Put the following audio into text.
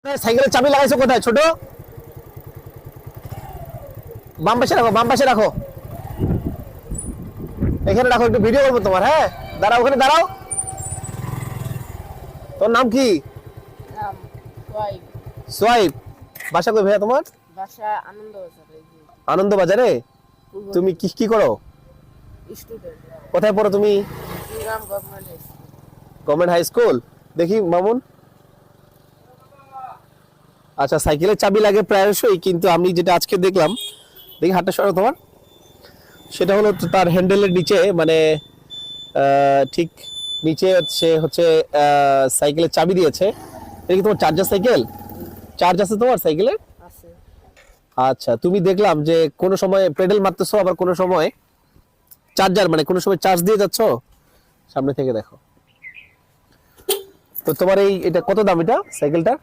সাইকেলের চাবি লাগাইছো কোথায় ছোট? বাম পাশে রাখো, বাম পাশে রাখো, এখানে রাখো, একটু ভিডিও করবো তোমার। হ্যাঁ দাঁড়াও, ওখানে দাঁড়াও। তোর নাম কি? নাম সোয়াইব। সোয়াইব। বাসা কই ভাইয়া তোমার? বাসা আনন্দবাজার। আনন্দ বাজারে। তুমি কি কি করো? স্টুডেন্ট। কোথায় পড়ো তুমি? গ্রাম government high school. Government high school. দেখি মামুন। আচ্ছা, সাইকেলের চাবি লাগে প্রায়শই, কিন্তু আমি যেটা আজকে দেখলাম, দেখি হাতটা সরাও তোমার, সেটা হলো তার হ্যান্ডেলের নিচে, মানে ঠিক নিচে হচ্ছে সাইকেলের চাবি দিয়েছে। এটা কি তোমার চার্জার সাইকেল? চার্জ আছে তোমার সাইকেলে? আছে। আচ্ছা, তুমি দেখলাম যে কোনো সময় পেডেল মারতেছো, আবার কোনো সময় চার্জার, মানে কোনো সময় চার্জ দিয়ে যাচ্ছ। সামনে থেকে দেখো তো। তোমার এটা কত দাম এটা সাইকেলটা?